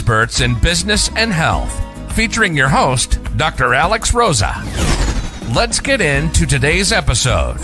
experts in business and health, featuring your host, Dr. Alex Rosa. Let's get into today's episode.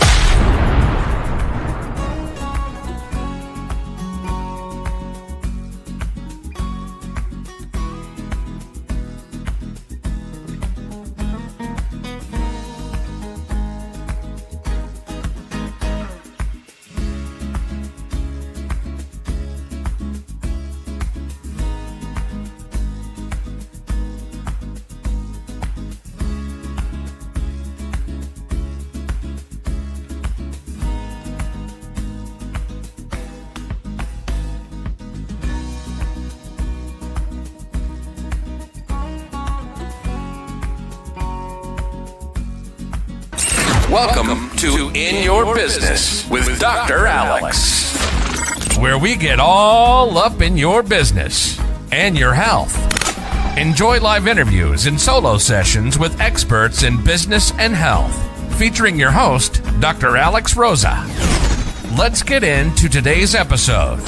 Welcome to In Your Business with Dr. Alex, where we get all up in your business and your health. Enjoy live interviews and solo sessions with experts in business and health, featuring your host, Dr. Alex Rosa. Let's get into today's episode.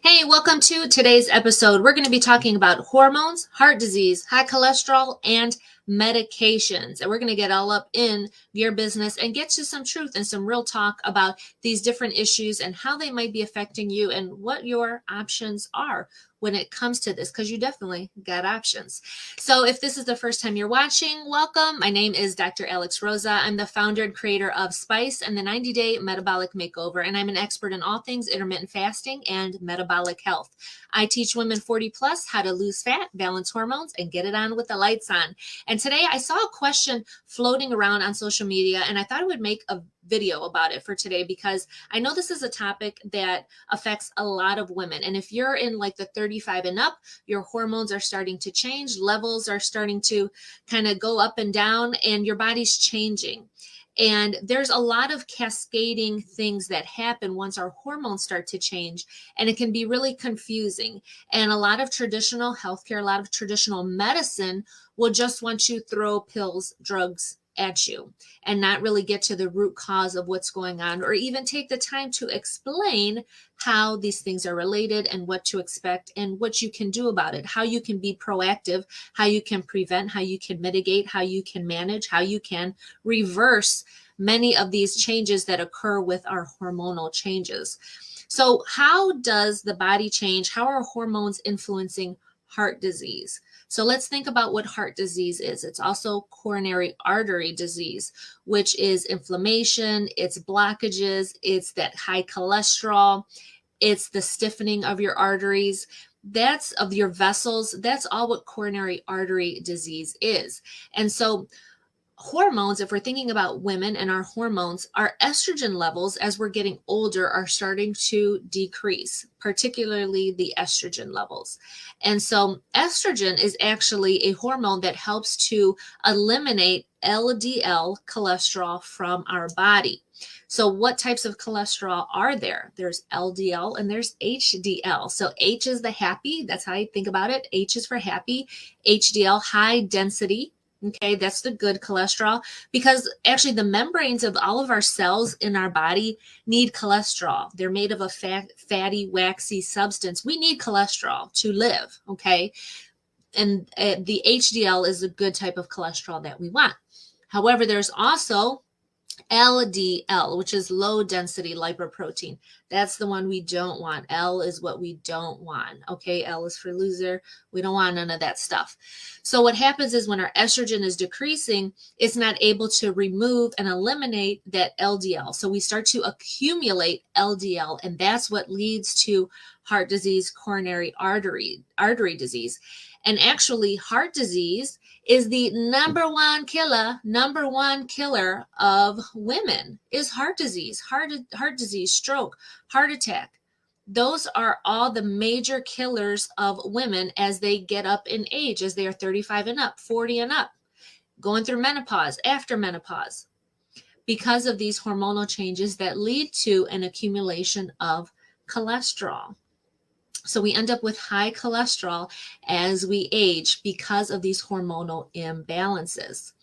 Hey, welcome to today's episode. We're going to be talking about hormones, heart disease, high cholesterol, and medications. And we're going to get all up in your business and get to some truth and some real talk about these different issues and how they might be affecting you and what your options are when it comes to this, because you definitely got options. So if this is the first time you're watching, welcome. My name is Dr. Alex Rosa. I'm the founder and creator of Spice and the 90-Day Metabolic Makeover, and I'm an expert in all things intermittent fasting and metabolic health. I teach women 40 plus how to lose fat, balance hormones, and get it on with the lights on. And today I saw a question floating around on social media, and I thought I would make a video about it for today because I know this is a topic that affects a lot of women. And if you're in like the 35 and up, your hormones are starting to change, levels are starting to kind of go up and down, and your body's changing. And there's a lot of cascading things that happen once our hormones start to change, and it can be really confusing. And a lot of traditional healthcare, a lot of traditional medicine will just want to throw pills, drugs at you and not really get to the root cause of what's going on, or even take the time to explain how these things are related and what to expect and what you can do about it, how you can be proactive, how you can prevent, how you can mitigate, how you can manage, how you can reverse many of these changes that occur with our hormonal changes. So how does the body change? How are hormones influencing heart disease? So let's think about what heart disease is. It's also coronary artery disease, which is inflammation, it's blockages, it's that high cholesterol, it's the stiffening of your arteries, that's of your vessels. That's all what coronary artery disease is. And so hormones, if we're thinking about women and our hormones, our estrogen levels as we're getting older are starting to decrease, particularly the estrogen levels. And so estrogen is actually a hormone that helps to eliminate LDL cholesterol from our body. So what types of cholesterol are there? There's LDL and there's HDL. So H is the happy, that's how you think about it. H is for happy. HDL, high density. Okay, that's the good cholesterol, because actually the membranes of all of our cells in our body need cholesterol. They're made of a fatty, waxy substance. We need cholesterol to live, okay? And the HDL is a good type of cholesterol that we want. However, there's also LDL, which is low density lipoprotein. That's the one we don't want. L is what we don't want. Okay, L is for loser. We don't want none of that stuff. So what happens is when our estrogen is decreasing, it's not able to remove and eliminate that LDL. So we start to accumulate LDL, and that's what leads to heart disease, coronary artery disease. And actually, heart disease is the number one killer of women is heart disease, heart disease, stroke, heart attack. Those are all the major killers of women as they get up in age, as they are 35 and up, 40 and up, going through menopause, after menopause, because of these hormonal changes that lead to an accumulation of cholesterol. So we end up with high cholesterol as we age because of these hormonal imbalances.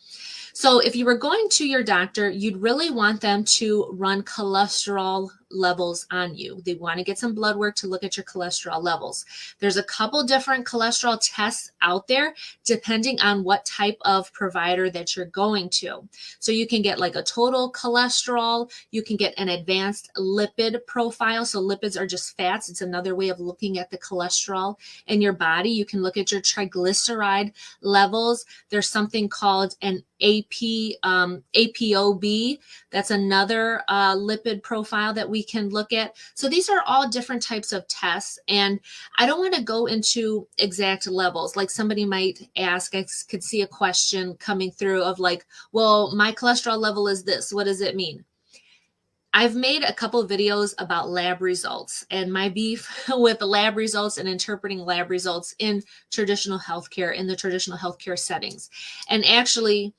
So if you were going to your doctor, you'd really want them to run cholesterol levels on you. They want to get some blood work to look at your cholesterol levels. There's a couple different cholesterol tests out there depending on what type of provider that you're going to. So you can get like a total cholesterol, you can get an advanced lipid profile. So lipids are just fats. It's another way of looking at the cholesterol in your body. You can look at your triglyceride levels. There's something called an APOB. That's another lipid profile that we can look at. So these are all different types of tests. And I don't want to go into exact levels. Like somebody might ask, I could see a question coming through of like, well, my cholesterol level is this. What does it mean? I've made a couple of videos about lab results and my beef with the lab results and interpreting lab results in traditional healthcare, in the traditional healthcare settings. And actually,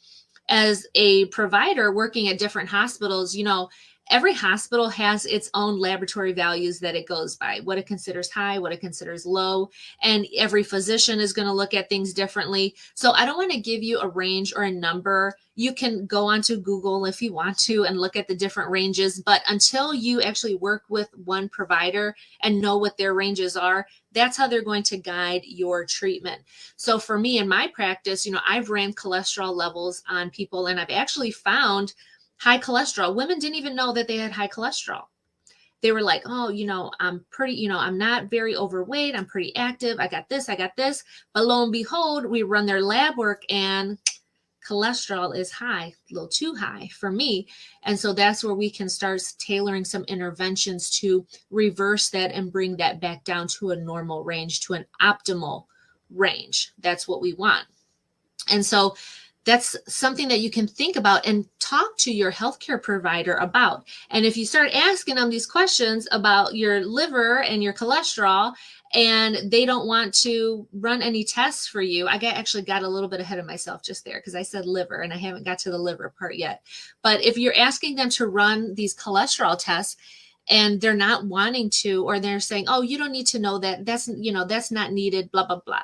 as a provider working at different hospitals, you know, every hospital has its own laboratory values that it goes by, what it considers high, what it considers low, and every physician is going to look at things differently. So I don't want to give you a range or a number. You can go onto Google if you want to and look at the different ranges, but until you actually work with one provider and know what their ranges are, that's how they're going to guide your treatment. So for me in my practice, you know, I've ran cholesterol levels on people and I've actually found high cholesterol. Women didn't even know that they had high cholesterol. They were like, oh, you know, I'm pretty, you know, I'm not very overweight. I'm pretty active. I got this, I got this. But lo and behold, we run their lab work and cholesterol is high, a little too high for me. And so that's where we can start tailoring some interventions to reverse that and bring that back down to a normal range, to an optimal range. That's what we want. And so that's something that you can think about and talk to your healthcare provider about. And if you start asking them these questions about your liver and your cholesterol, and they don't want to run any tests for you, I actually got a little bit ahead of myself just there because I said liver and I haven't got to the liver part yet. But if you're asking them to run these cholesterol tests and they're not wanting to, or they're saying, oh, you don't need to know that, that's, you know, that's not needed, blah, blah, blah.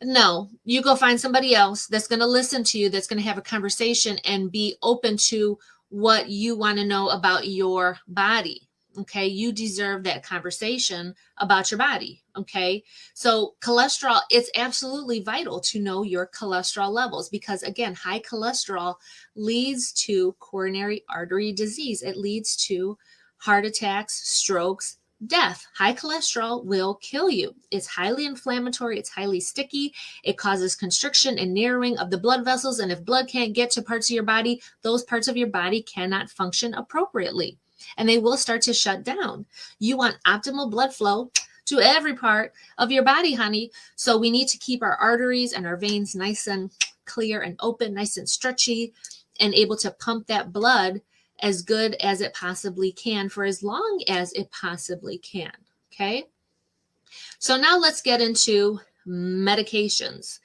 No, you go find somebody else that's going to listen to you, that's going to have a conversation and be open to what you want to know about your body. Okay. You deserve that conversation about your body. Okay. So cholesterol, it's absolutely vital to know your cholesterol levels because again, high cholesterol leads to coronary artery disease. It leads to heart attacks, strokes, death. High cholesterol will kill you. It's highly inflammatory. It's highly sticky. It causes constriction and narrowing of the blood vessels. And if blood can't get to parts of your body, those parts of your body cannot function appropriately and they will start to shut down. You want optimal blood flow to every part of your body, honey. So we need to keep our arteries and our veins nice and clear and open, nice and stretchy, and able to pump that blood as good as it possibly can for as long as it possibly can. Okay. So now let's get into medications.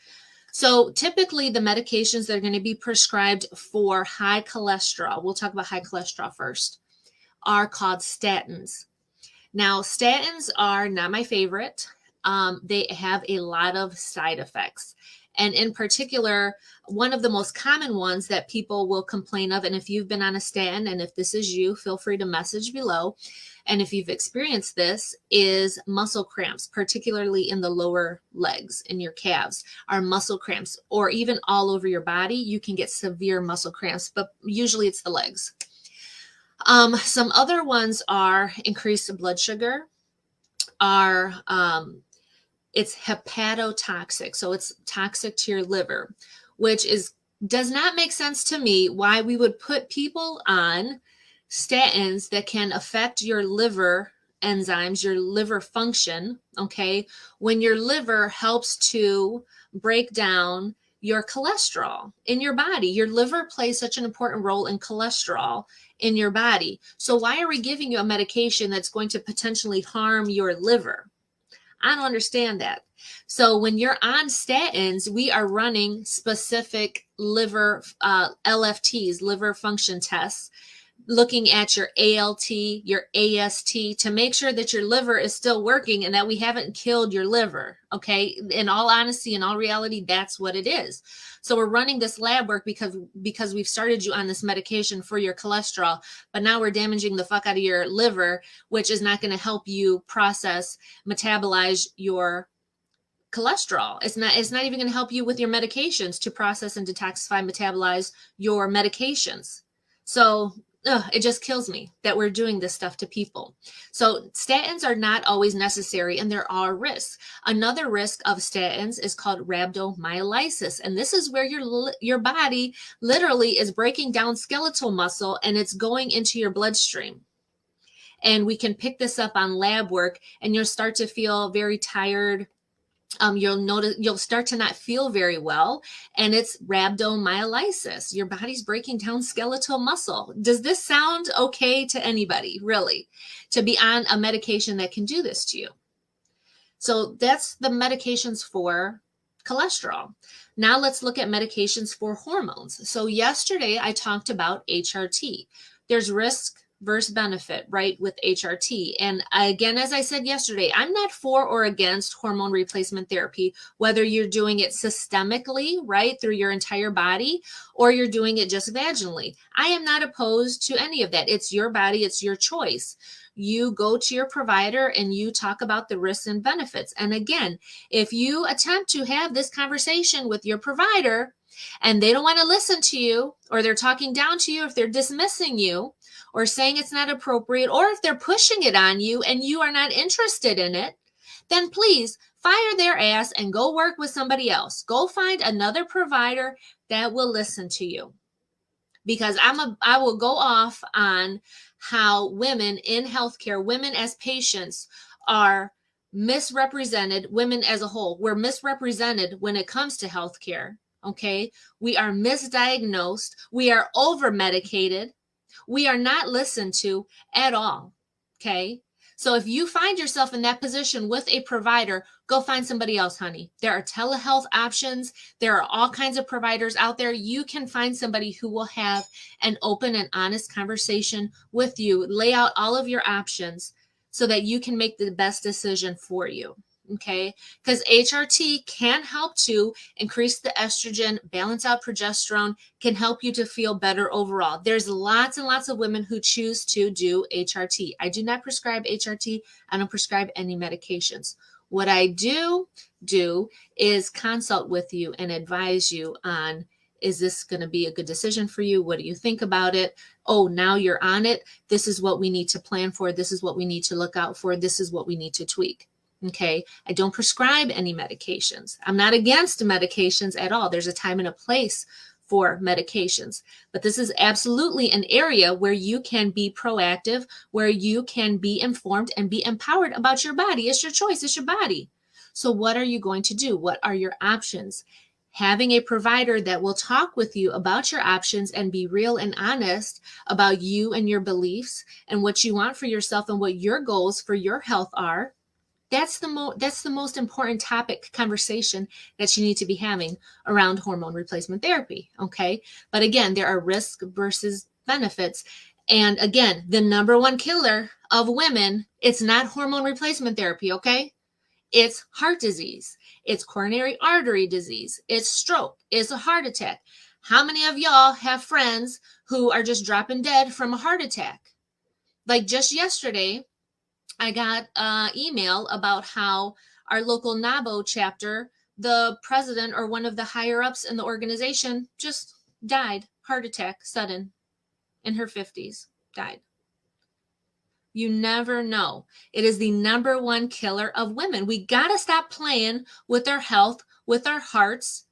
So typically the medications that are going to be prescribed for high cholesterol, we'll talk about high cholesterol first, are called statins. Now, statins are not my favorite. They have a lot of side effects. And in particular, one of the most common ones that people will complain of, and if you've been on a statin, and if this is you, feel free to message below. And if you've experienced this, is muscle cramps, particularly in the lower legs, in your calves, are muscle cramps, or even all over your body. You can get severe muscle cramps, but usually it's the legs. Some other ones are increased blood sugar, it's hepatotoxic, so it's toxic to your liver, which does not make sense to me why we would put people on statins that can affect your liver enzymes, your liver function, okay, when your liver helps to break down your cholesterol in your body. Your liver plays such an important role in cholesterol in your body. So why are we giving you a medication that's going to potentially harm your liver? I don't understand that. So when you're on statins, we are running specific liver LFTs, liver function tests, looking at your ALT, your AST to make sure that your liver is still working and that we haven't killed your liver. Okay. In all honesty, in all reality, that's what it is. So we're running this lab work because we've started you on this medication for your cholesterol, but now we're damaging the fuck out of your liver, which is not going to help you process, metabolize your cholesterol. It's not even going to help you with your medications to process and detoxify, metabolize your medications. So it just kills me that we're doing this stuff to people. So statins are not always necessary, and there are risks. Another risk of statins is called rhabdomyolysis, and this is where your body literally is breaking down skeletal muscle and it's going into your bloodstream. And we can pick this up on lab work, and you'll start to feel very tired. You'll start to not feel very well, and it's rhabdomyolysis. Your body's breaking down skeletal muscle. Does this sound okay to anybody, really, to be on a medication that can do this to you? So that's the medications for cholesterol. Now let's look at medications for hormones. So yesterday I talked about HRT. There's risk versus benefit, right, with HRT. And again, as I said yesterday, I'm not for or against hormone replacement therapy, whether you're doing it systemically, right, through your entire body, or you're doing it just vaginally. I am not opposed to any of that. It's your body, it's your choice. You go to your provider and you talk about the risks and benefits. And again, if you attempt to have this conversation with your provider and they don't want to listen to you, or they're talking down to you, if they're dismissing you, or saying it's not appropriate, or if they're pushing it on you and you are not interested in it, then please fire their ass and go work with somebody else. Go find another provider that will listen to you. Because I will go off on how women in healthcare, women as patients, are misrepresented, women as a whole. We're misrepresented when it comes to healthcare. Okay. We are misdiagnosed. We are over medicated. We are not listened to at all. Okay. So if you find yourself in that position with a provider, go find somebody else, honey. There are telehealth options. There are all kinds of providers out there. You can find somebody who will have an open and honest conversation with you, lay out all of your options so that you can make the best decision for you. Okay, because HRT can help to increase the estrogen, balance out progesterone, can help you to feel better overall. There's lots and lots of women who choose to do HRT. I do not prescribe HRT. I don't prescribe any medications. What I do is consult with you and advise you on, is this going to be a good decision for you? What do you think about it? Oh, now you're on it. This is what we need to plan for. This is what we need to look out for. This is what we need to tweak. Okay, I don't prescribe any medications. I'm not against medications at all. There's a time and a place for medications, but this is absolutely an area where you can be proactive, where you can be informed and be empowered about your body. It's your choice. It's your body. So what are you going to do? What are your options? Having a provider that will talk with you about your options and be real and honest about you and your beliefs and what you want for yourself and what your goals for your health are. That's the most important topic conversation that you need to be having around hormone replacement therapy. Okay. But again, there are risks versus benefits. And again, the number one killer of women, it's not hormone replacement therapy. Okay. It's heart disease. It's coronary artery disease. It's stroke. It's a heart attack. How many of y'all have friends who are just dropping dead from a heart attack? Like just yesterday, I got an email about how our local NABO chapter, the president or one of the higher ups in the organization just died, heart attack, sudden, in her 50s, died. You never know. It is the number one killer of women. We got to stop playing with our health, with our hearts.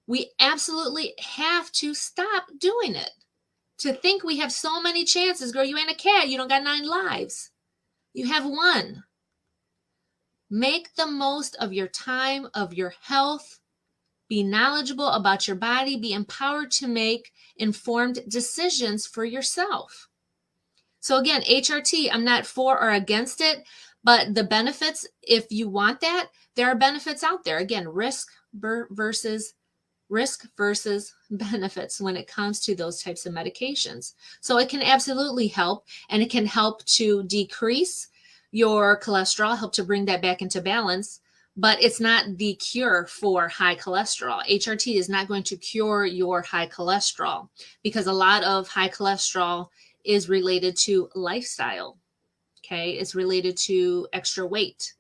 We absolutely have to stop doing it. To think we have so many chances, girl, you ain't a cat. You don't got 9 lives. You have 1. Make the most of your time, of your health. Be knowledgeable about your body. Be empowered to make informed decisions for yourself. So again, HRT, I'm not for or against it, but the benefits, if you want that, there are benefits out there. Again, risk versus risk versus benefits when it comes to those types of medications. So it can absolutely help, and it can help to decrease your cholesterol, help to bring that back into balance, but it's not the cure for high cholesterol. HRT is not going to cure your high cholesterol, because a lot of high cholesterol is related to lifestyle. Okay, it's related to extra weight.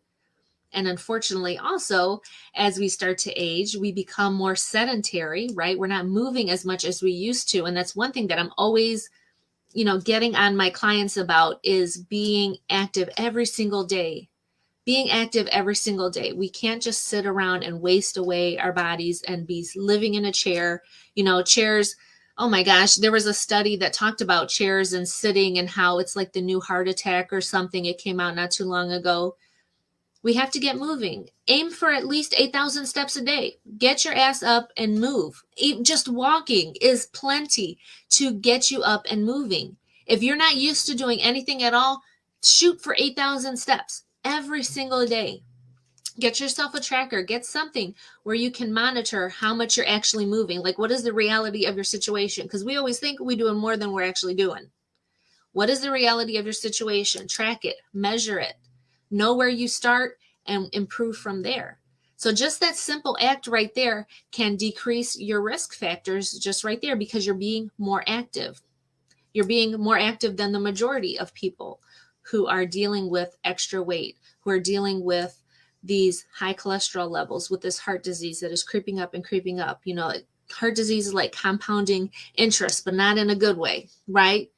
And unfortunately, also, as we start to age, we become more sedentary, right? We're not moving as much as we used to. And that's one thing that I'm always, getting on my clients about, is being active every single day. Being active every single day. We can't just sit around and waste away our bodies and be living in a chair. Chairs, oh my gosh, there was a study that talked about chairs and sitting and how it's like the new heart attack or something. It came out not too long ago. We have to get moving. Aim for at least 8,000 steps a day. Get your ass up and move. Just walking is plenty to get you up and moving. If you're not used to doing anything at all, shoot for 8,000 steps every single day. Get yourself a tracker. Get something where you can monitor how much you're actually moving. Like, what is the reality of your situation? Because we always think we're doing more than we're actually doing. What is the reality of your situation? Track it, measure it, know where you start, and improve from there. So just that simple act right there can decrease your risk factors just right there, because you're being more active. You're being more active than the majority of people who are dealing with extra weight, who are dealing with these high cholesterol levels, with this heart disease that is creeping up and creeping up. Heart disease is like compounding interest, but not in a good way, right?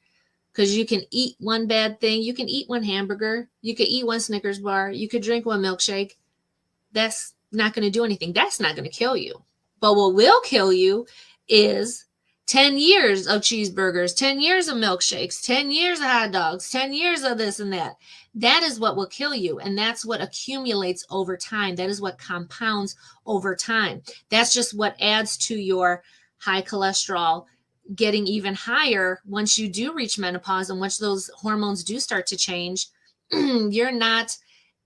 Because you can eat one bad thing. You can eat one hamburger. You could eat one Snickers bar. You could drink one milkshake. That's not going to do anything. That's not going to kill you. But what will kill you is 10 years of cheeseburgers, 10 years of milkshakes, 10 years of hot dogs, 10 years of this and that. That is what will kill you. And that's what accumulates over time. That is what compounds over time. That's just what adds to your high cholesterol getting even higher once you do reach menopause, and once those hormones do start to change. you're not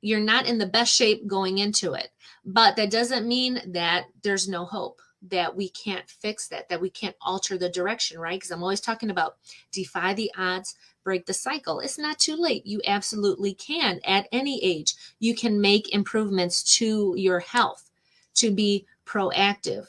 in the best shape going into it. But that doesn't mean that there's no hope, that we can't fix that we can't alter the direction, right? Because I'm always talking about defy the odds, break the cycle. It's not too late. You absolutely can. At any age, you can make improvements to your health, to be proactive.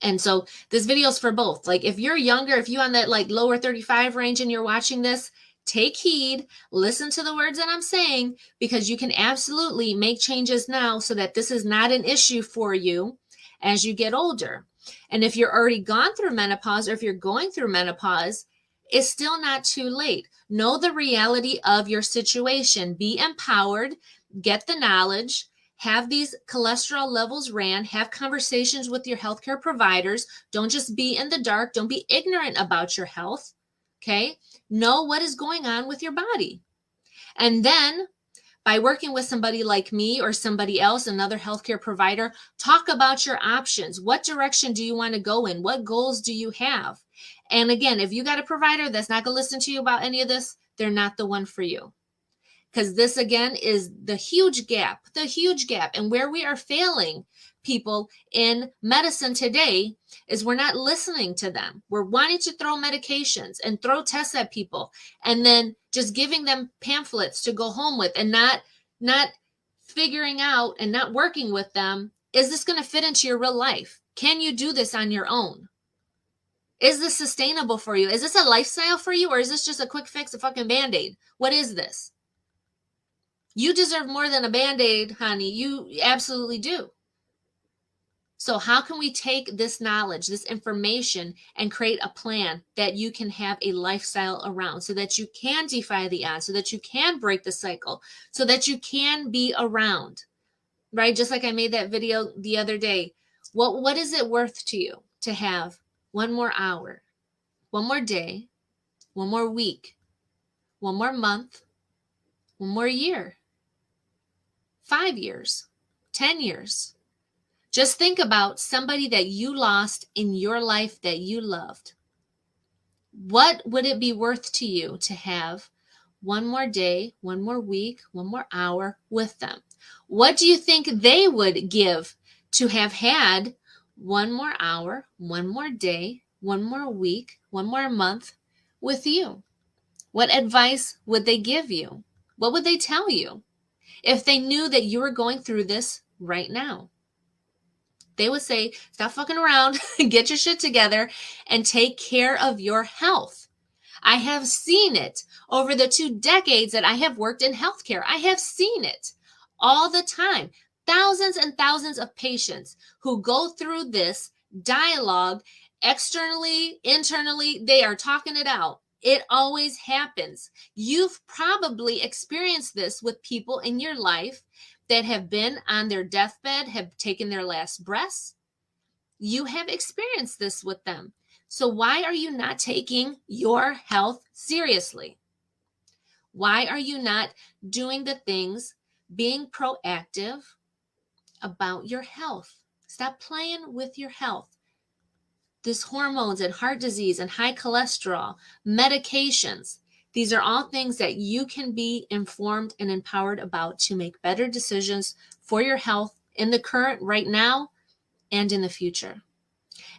And so this video is for both. Like, if you're younger, if you're on that like lower 35 range and you're watching this, take heed, listen to the words that I'm saying, because you can absolutely make changes now so that this is not an issue for you as you get older. And if you're already gone through menopause, or if you're going through menopause, it's still not too late. Know the reality of your situation. Be empowered, get the knowledge, have these cholesterol levels ran, have conversations with your healthcare providers. Don't just be in the dark. Don't be ignorant about your health. Okay? Know what is going on with your body. And then, by working with somebody like me or somebody else, another healthcare provider, talk about your options. What direction do you want to go in? What goals do you have? And again, if you got a provider that's not going to listen to you about any of this, they're not the one for you. Because this, again, is the huge gap. And where we are failing people in medicine today is we're not listening to them. We're wanting to throw medications and throw tests at people, and then just giving them pamphlets to go home with, and not figuring out and not working with them. Is this going to fit into your real life? Can you do this on your own? Is this sustainable for you? Is this a lifestyle for you? Or is this just a quick fix, a fucking Band-Aid? What is this? You deserve more than a Band-Aid, honey. You absolutely do. So how can we take this knowledge, this information, and create a plan that you can have a lifestyle around, so that you can defy the odds, so that you can break the cycle, so that you can be around, right? Just like I made that video the other day. What is it worth to you to have one more hour, one more day, one more week, one more month, one more year, 5 years, 10 years? Just think about somebody that you lost in your life that you loved. What would it be worth to you to have one more day, one more week, one more hour with them? What do you think they would give to have had one more hour, one more day, one more week, one more month with you? What advice would they give you? What would they tell you if they knew that you were going through this right now? They would say, stop fucking around, get your shit together, and take care of your health. I have seen it over the 2 decades that I have worked in healthcare. I have seen it all the time. Thousands and thousands of patients who go through this dialogue externally, internally, they are talking it out. It always happens. You've probably experienced this with people in your life that have been on their deathbed, have taken their last breaths. You have experienced this with them. So why are you not taking your health seriously? Why are you not doing the things, being proactive about your health? Stop playing with your health. This hormones and heart disease and high cholesterol, medications, these are all things that you can be informed and empowered about to make better decisions for your health in the current, right now, and in the future.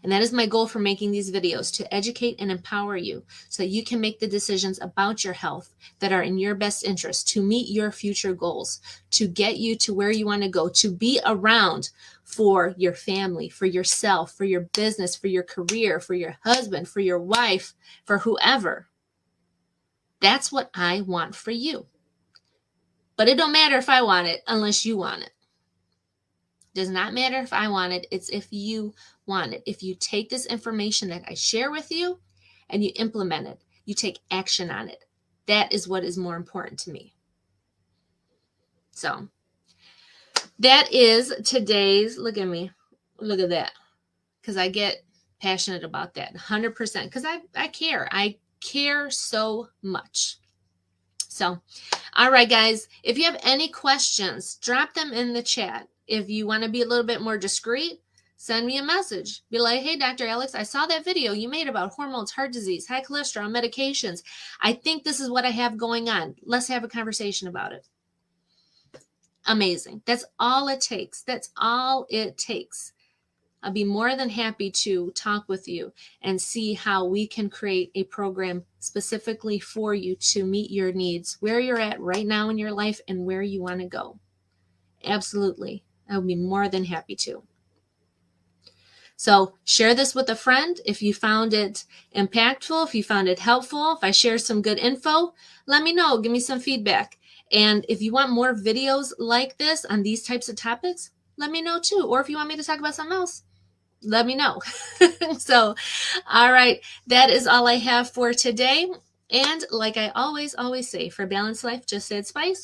And that is my goal for making these videos, to educate and empower you so that you can make the decisions about your health that are in your best interest, to meet your future goals, to get you to where you want to go, to be around for your family, for yourself, for your business, for your career, for your husband, for your wife, for whoever. That's what I want for you. But it don't matter if I want it unless you want it. Does not matter if I want it. It's if you want it. If you take this information that I share with you and you implement it, you take action on it. That is what is more important to me. So that is today's, look at me, look at that. Because I get passionate about that 100% because I care. I care so much. So, all right, guys, if you have any questions, drop them in the chat. If you want to be a little bit more discreet, send me a message. Be like, hey, Dr. Alex, I saw that video you made about hormones, heart disease, high cholesterol, medications. I think this is what I have going on. Let's have a conversation about it. Amazing. That's all it takes. That's all it takes. I'll be more than happy to talk with you and see how we can create a program specifically for you to meet your needs, where you're at right now in your life and where you want to go. Absolutely. I would be more than happy to. So share this with a friend. If you found it impactful, if you found it helpful, if I share some good info, let me know. Give me some feedback. And if you want more videos like this on these types of topics, let me know too. Or if you want me to talk about something else, let me know. So, all right, that is all I have for today. And like I always say, for a balanced life, just add spice.